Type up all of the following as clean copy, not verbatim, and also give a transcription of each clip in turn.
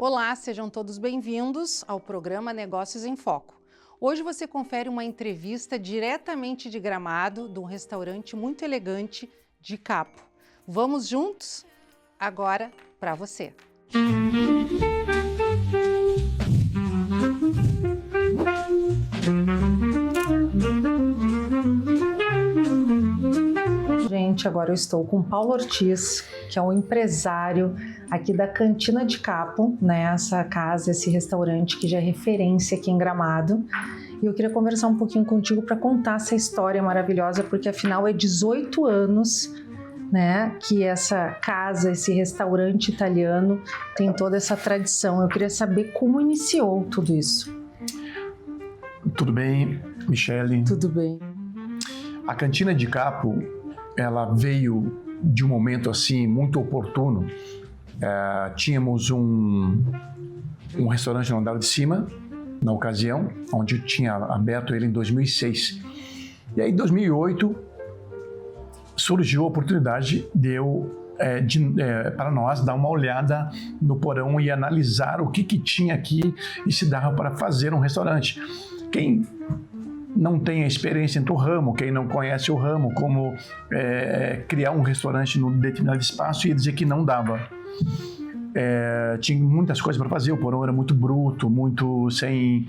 Olá, sejam todos bem-vindos ao programa Negócios em Foco. Hoje você confere uma entrevista diretamente de Gramado, de um restaurante muito elegante de Capo. Vamos juntos? Agora, para você. Gente, agora eu estou com o Paulo Ortiz, que é um empresário aqui da Cantina de Capo, né? Essa casa, esse restaurante que já é referência aqui em Gramado. E eu queria conversar um pouquinho contigo para contar essa história maravilhosa, porque afinal é 18 anos, né, que essa casa, esse restaurante italiano tem toda essa tradição. Eu queria saber como iniciou tudo isso. Tudo bem, Michele? Tudo bem. A Cantina de Capo, ela veio de um momento assim muito oportuno. Tínhamos um restaurante no andar de cima, na ocasião, onde eu tinha aberto ele em 2006. E aí, em 2008, surgiu a oportunidade para nós dar uma olhada no porão e analisar o que tinha aqui e se dava para fazer um restaurante. Quem não tem a experiência no ramo, quem não conhece o ramo, como criar um restaurante num determinado espaço, ia dizer que não dava. Tinha muitas coisas para fazer, o porão era muito bruto, muito sem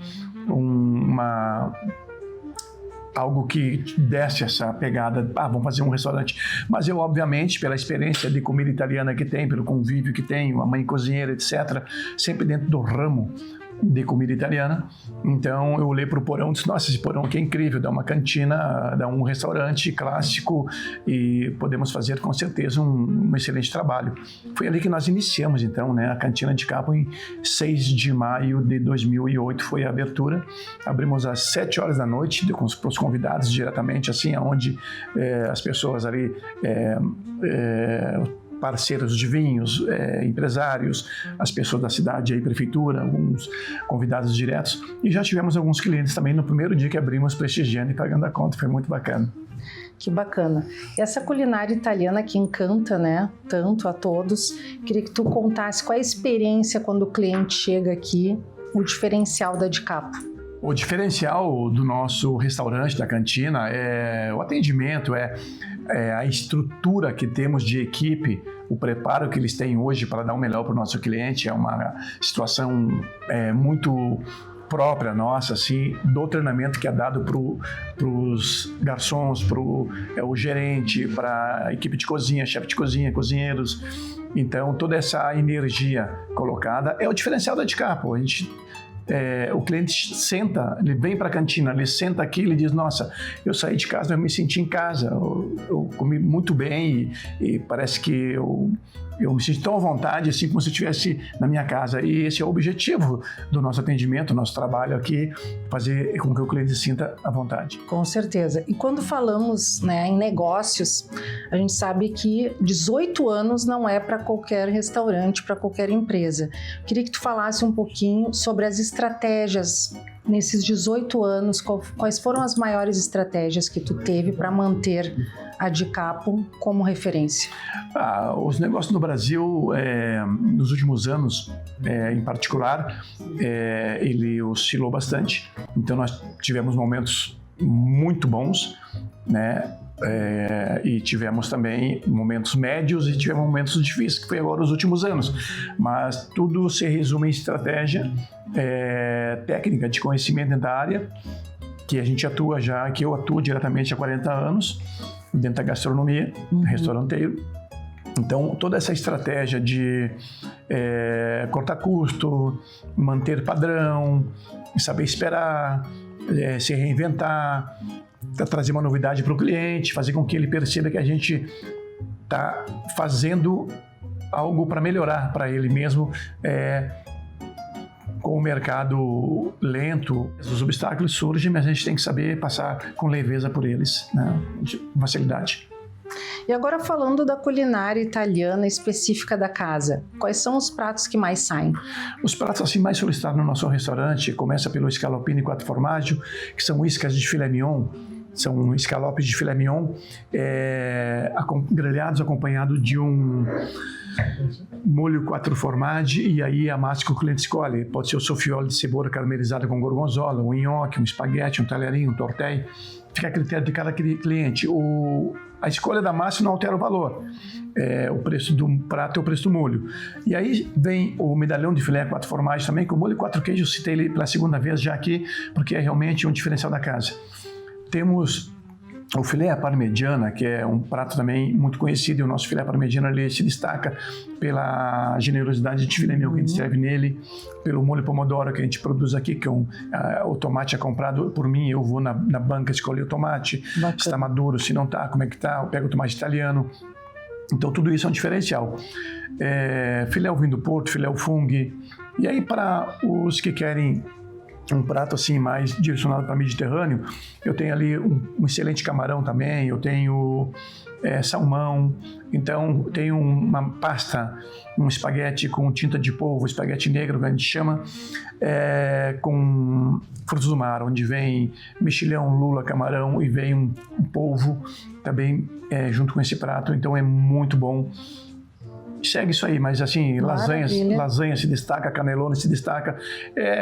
algo que desse essa pegada, vamos fazer um restaurante. Mas eu, obviamente, pela experiência de comida italiana que tem, pelo convívio que tenho, a mãe cozinheira, etc., sempre dentro do ramo de comida italiana, então eu olhei para o porão e disse, nossa, esse porão aqui é incrível, dá uma cantina, dá um restaurante clássico e podemos fazer com certeza um excelente trabalho. Foi ali que nós iniciamos então, né, a Cantina de Capo em 6 de maio de 2008 foi a abertura. Abrimos às 7 horas da noite com os convidados diretamente, assim, onde as pessoas ali parceiros de vinhos, empresários, as pessoas da cidade, aí, prefeitura, alguns convidados diretos. E já tivemos alguns clientes também no primeiro dia que abrimos, prestigiando e pagando a conta. Foi muito bacana. Que bacana. Essa culinária italiana que encanta, né, tanto a todos. Queria que tu contasse qual é a experiência quando o cliente chega aqui, o diferencial da de Capo. O diferencial do nosso restaurante, da cantina, é o atendimento, a estrutura que temos de equipe, o preparo que eles têm hoje para dar o melhor para o nosso cliente. É uma situação muito própria nossa, assim, do treinamento que é dado para os garçons, para o gerente, para a equipe de cozinha, chefe de cozinha, cozinheiros. Então, toda essa energia colocada é o diferencial da de Capo. O cliente senta, ele vem para a cantina, ele senta aqui, ele diz, nossa, eu saí de casa, eu me senti em casa, eu comi muito bem e parece que eu me sinto tão à vontade, assim como se eu estivesse na minha casa. E esse é o objetivo do nosso atendimento, do nosso trabalho aqui, fazer com que o cliente se sinta à vontade. Com certeza. E quando falamos, né, em negócios, a gente sabe que 18 anos não é para qualquer restaurante, para qualquer empresa. Eu queria que tu falasse um pouquinho sobre as estratégias nesses 18 anos, quais foram as maiores estratégias que tu teve para manter a de Capo como referência? Os negócios no Brasil, nos últimos anos, em particular, ele oscilou bastante. Então, nós tivemos momentos muito bons, né? E tivemos também momentos médios e tivemos momentos difíceis, que foi agora os últimos anos. Mas tudo se resume em estratégia, técnica de conhecimento dentro da área, que a gente atua já, que eu atuo diretamente há 40 anos, dentro da gastronomia, restauranteiro. Então, toda essa estratégia de cortar custo, manter padrão, saber esperar, se reinventar, trazer uma novidade para o cliente, fazer com que ele perceba que a gente está fazendo algo para melhorar para ele mesmo. Com o mercado lento, os obstáculos surgem, mas a gente tem que saber passar com leveza por eles, né? Com facilidade. E agora falando da culinária italiana específica da casa, quais são os pratos que mais saem? Os pratos assim mais solicitados no nosso restaurante começa pelo scaloppini quattro formaggio, que são iscas de filé mignon. São escalopes de filé mignon grelhados acompanhado de um molho 4 formaggi, e aí a massa que o cliente escolhe. Pode ser o soffiolo de cebola caramelizada com gorgonzola, um nhoque, um espaguete, um talharim, um tortelli. Fica a critério de cada cliente. A escolha da massa não altera o valor. O preço do prato é o preço do molho. E aí vem o medalhão de filé 4 formagens também, com molho 4 queijos. Citei ele pela segunda vez já aqui, porque é realmente um diferencial da casa. Temos o filé à parmegiana, que é um prato também muito conhecido, e o nosso filé à parmegiana ele se destaca pela generosidade de filé mignon que a gente serve nele, pelo molho pomodoro que a gente produz aqui, que o tomate é comprado por mim, eu vou na banca escolher o tomate, se está maduro, se não está, como é que está, eu pego o tomate italiano. Então tudo isso é um diferencial. Filé ao vinho do Porto, filé ao fungo. E aí para os que querem um prato assim mais direcionado para Mediterrâneo, eu tenho ali um excelente camarão também, eu tenho salmão, então tenho uma pasta, um espaguete com tinta de polvo, espaguete negro que a gente chama, com frutos do mar, onde vem mexilhão, lula, camarão e vem um polvo também junto com esse prato, então é muito bom. Segue isso aí, mas assim, lasanha se destaca, canelone se destaca.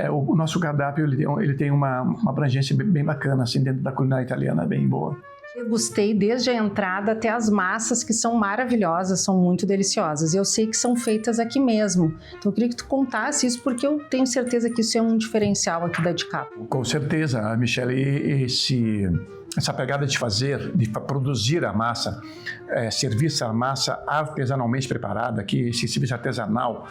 O nosso cardápio ele tem uma abrangência bem bacana assim, dentro da culinária italiana, bem boa. Eu gostei desde a entrada até as massas, que são maravilhosas, são muito deliciosas. Eu sei que são feitas aqui mesmo. Então eu queria que tu contasse isso, porque eu tenho certeza que isso é um diferencial aqui da De Capo. Com certeza, Michele, essa pegada de produzir a massa, servir essa massa artesanalmente preparada, esse serviço artesanal,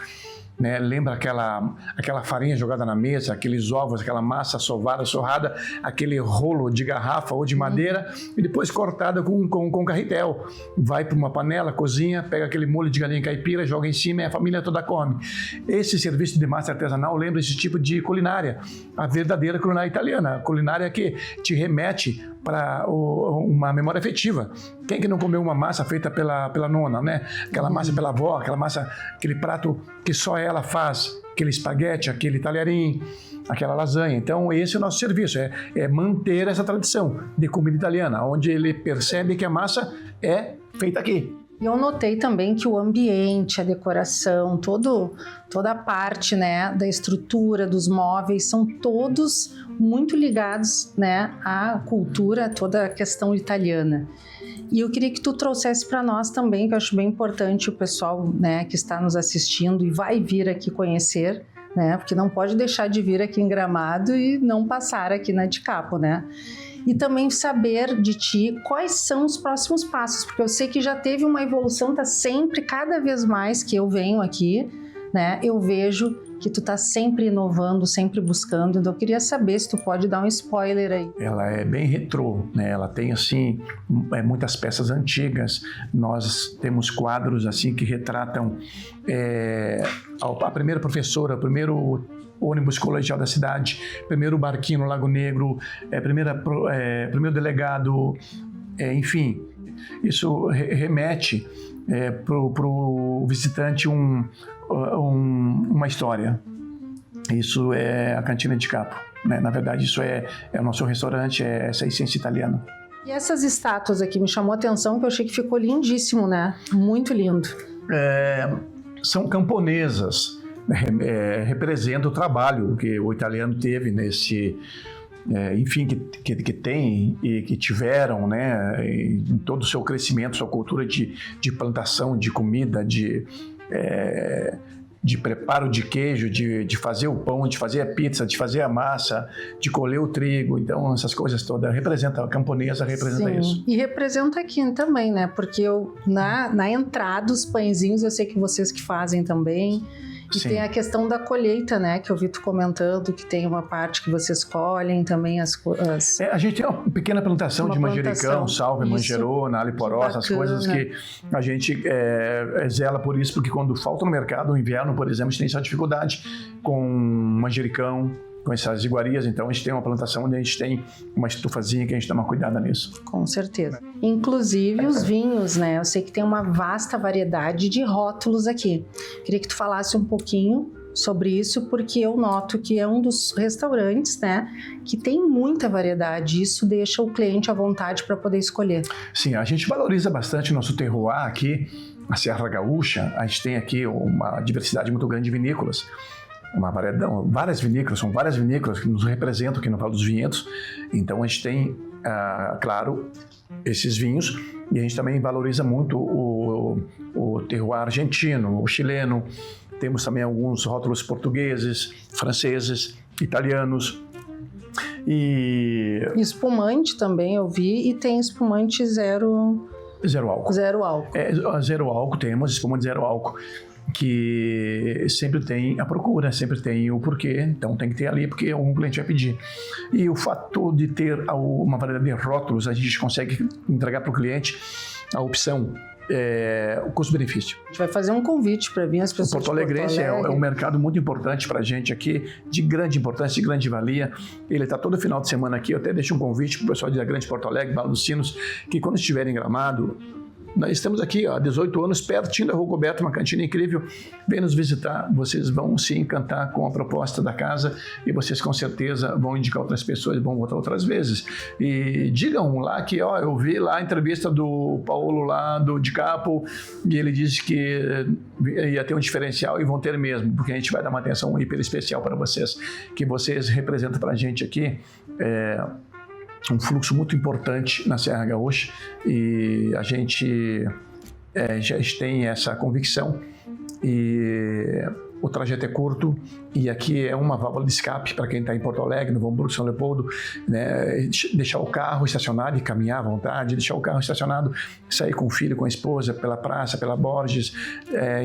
né? Lembra aquela farinha jogada na mesa, aqueles ovos, aquela massa sovada, sorrada, aquele rolo de garrafa ou de madeira e depois cortada com carretel. Vai para uma panela, cozinha, pega aquele molho de galinha caipira, joga em cima e a família toda come. Esse serviço de massa artesanal lembra esse tipo de culinária, a verdadeira culinária italiana, a culinária que te remete para uma memória afetiva. Quem que não comeu uma massa feita pela nona, né? Aquela massa pela avó, aquele prato que só ela faz, aquele espaguete, aquele talharim, aquela lasanha. Então esse é o nosso serviço, é manter essa tradição de comida italiana, onde ele percebe que a massa é feita aqui. E eu notei também que o ambiente, a decoração, toda a parte, né, da estrutura, dos móveis, são todos muito ligados, né, à cultura, toda a questão italiana. E eu queria que tu trouxesse para nós também, que eu acho bem importante o pessoal, né, que está nos assistindo e vai vir aqui conhecer, né, porque não pode deixar de vir aqui em Gramado e não passar aqui na De Capo, né? E também saber de ti quais são os próximos passos, porque eu sei que já teve uma evolução, tá sempre, cada vez mais que eu venho aqui, né, eu vejo que tu tá sempre inovando, sempre buscando, então eu queria saber se tu pode dar um spoiler aí. Ela é bem retrô, né, ela tem assim, muitas peças antigas, nós temos quadros assim que retratam a primeira professora, o primeiro ônibus colegial da cidade, primeiro barquinho no Lago Negro, primeiro delegado, enfim, isso remete para o visitante uma história. Isso é a Cantina de Capo, né? Na verdade, isso é o nosso restaurante, é essa essência italiana. E essas estátuas aqui me chamou a atenção, que eu achei que ficou lindíssimo, né? Muito lindo. São camponesas. Representa o trabalho que o italiano teve nesse, enfim, que tem e que tiveram, né, em todo o seu crescimento, sua cultura de plantação, de comida, de preparo de queijo, de fazer o pão, de fazer a pizza, de fazer a massa, de colher o trigo. Então, essas coisas todas a camponesa representa. Sim. Isso. E representa aqui também, né? Porque na entrada, os pãezinhos, eu sei que vocês que fazem também. E sim, tem a questão da colheita, né? Que eu vi tu comentando, que tem uma parte que vocês colhem também a gente tem uma pequena plantação de manjericão, salve, manjerona, aliporó, essas coisas que a gente zela por isso, porque quando falta no mercado, no inverno, por exemplo, a gente tem essa dificuldade com manjericão, com essas iguarias. Então a gente tem uma plantação onde a gente tem uma estufazinha que a gente dá uma cuidada nisso. Com certeza. Inclusive os vinhos, né? Eu sei que tem uma vasta variedade de rótulos aqui. Queria que tu falasse um pouquinho sobre isso, porque eu noto que é um dos restaurantes, né, que tem muita variedade. Isso deixa o cliente à vontade para poder escolher. Sim, a gente valoriza bastante o nosso terroir aqui. a Serra Gaúcha, a gente tem aqui uma diversidade muito grande de vinícolas. Várias vinícolas, são várias vinícolas que nos representam aqui no Vale dos Vinhedos. Então a gente tem, claro, esses vinhos, e a gente também valoriza muito o terroir argentino, o chileno. Temos também alguns rótulos portugueses, franceses, italianos. E espumante também eu vi, e tem espumante zero álcool. Zero álcool. Zero álcool, temos espumante zero álcool, que sempre tem a procura, sempre tem o porquê, então tem que ter ali porque algum cliente vai pedir. E o fator de ter uma variedade de rótulos, a gente consegue entregar para o cliente a opção, o custo-benefício. A gente vai fazer um convite para vir as pessoas. O Porto Alegrense é um mercado muito importante para a gente aqui, de grande importância, de grande valia. Ele está todo final de semana aqui. Eu até deixo um convite para o pessoal da Grande Porto Alegre, Vale dos Sinos, que quando estiverem em Gramado, nós estamos aqui há 18 anos, pertinho da Rua Coberta, uma cantina incrível. Vem nos visitar, vocês vão se encantar com a proposta da casa e vocês com certeza vão indicar outras pessoas, vão voltar outras vezes. E digam lá que, eu vi lá a entrevista do Paulo lá de Capo e ele disse que ia ter um diferencial, e vão ter mesmo, porque a gente vai dar uma atenção hiper especial para vocês, que vocês representam para a gente aqui. Um fluxo muito importante na Serra Gaúcha, e a gente já tem essa convicção, e o trajeto é curto, e aqui é uma válvula de escape para quem está em Porto Alegre, no Hamburgo, São Leopoldo, né? Deixar o carro estacionado e caminhar à vontade, deixar o carro estacionado, sair com o filho, com a esposa, pela praça, pela Borges,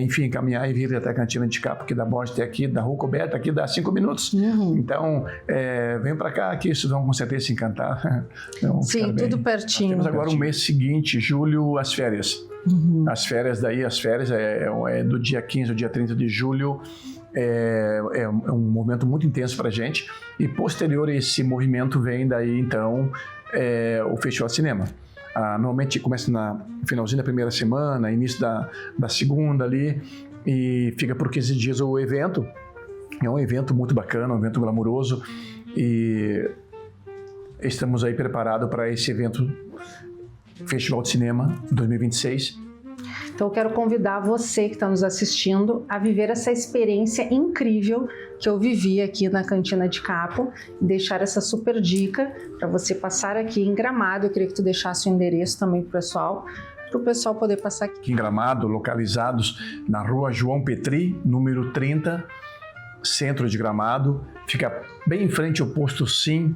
enfim, caminhar e vir até a cantina de Capo, que da Borges até aqui, da Rua Coberta, aqui dá 5 minutos. Então, vem para cá, que isso vão com certeza se encantar. Sim, tudo pertinho. Nós temos agora o mês seguinte, julho, as férias. As férias é do dia 15 ao dia 30 de julho. É um movimento muito intenso para a gente, e posterior a esse movimento vem daí então o Festival de Cinema. Normalmente começa na finalzinho da primeira semana, início da segunda ali, e fica por 15 dias o evento. É um evento muito bacana, um evento glamouroso, e estamos aí preparados para esse evento Festival de Cinema 2026. Então eu quero convidar você que está nos assistindo a viver essa experiência incrível que eu vivi aqui na Cantina de Capo, e deixar essa super dica para você passar aqui em Gramado. Eu queria que tu deixasse o endereço também para o pessoal poder passar aqui. Aqui em Gramado, localizados na Rua João Petri, número 30, centro de Gramado, fica bem em frente ao posto Sim,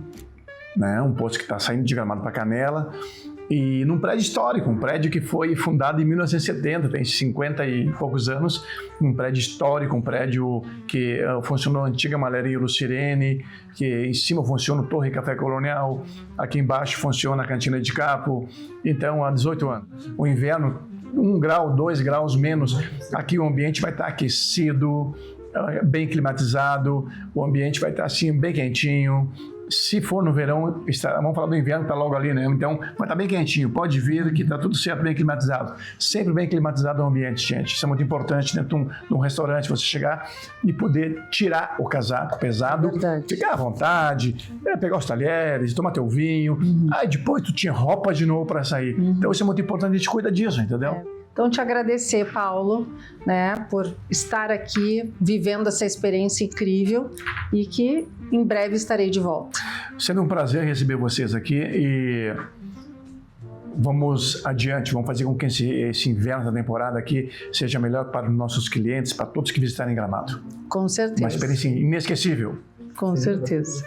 né? Um posto que está saindo de Gramado para Canela. E num prédio histórico, um prédio que foi fundado em 1970, tem 50 e poucos anos, um prédio histórico, um prédio que funcionou a antiga Malharia Lucirene, que em cima funciona o Torre Café Colonial, aqui embaixo funciona a Cantina de Capo. Então, há 18 anos. O inverno, 1 grau, 2 graus menos, aqui o ambiente vai estar aquecido, bem climatizado, o ambiente vai estar assim bem quentinho. Se for no verão, vamos falar do inverno, está logo ali, né? Então, vai estar bem quentinho, pode vir que está tudo certo, bem climatizado. Sempre bem climatizado o ambiente, gente. Isso é muito importante dentro de um restaurante, você chegar e poder tirar o casaco pesado, ficar à vontade, pegar os talheres, tomar teu vinho. Aí depois tu tinha roupa de novo para sair. Então, isso é muito importante, a gente cuida disso, entendeu? Então, te agradecer, Paulo, né, por estar aqui vivendo essa experiência incrível, e que em breve estarei de volta. Sendo um prazer receber vocês aqui, e vamos adiante, vamos fazer com que esse inverno da temporada aqui seja melhor para os nossos clientes, para todos que visitarem Gramado. Com certeza. Uma experiência inesquecível. Com certeza.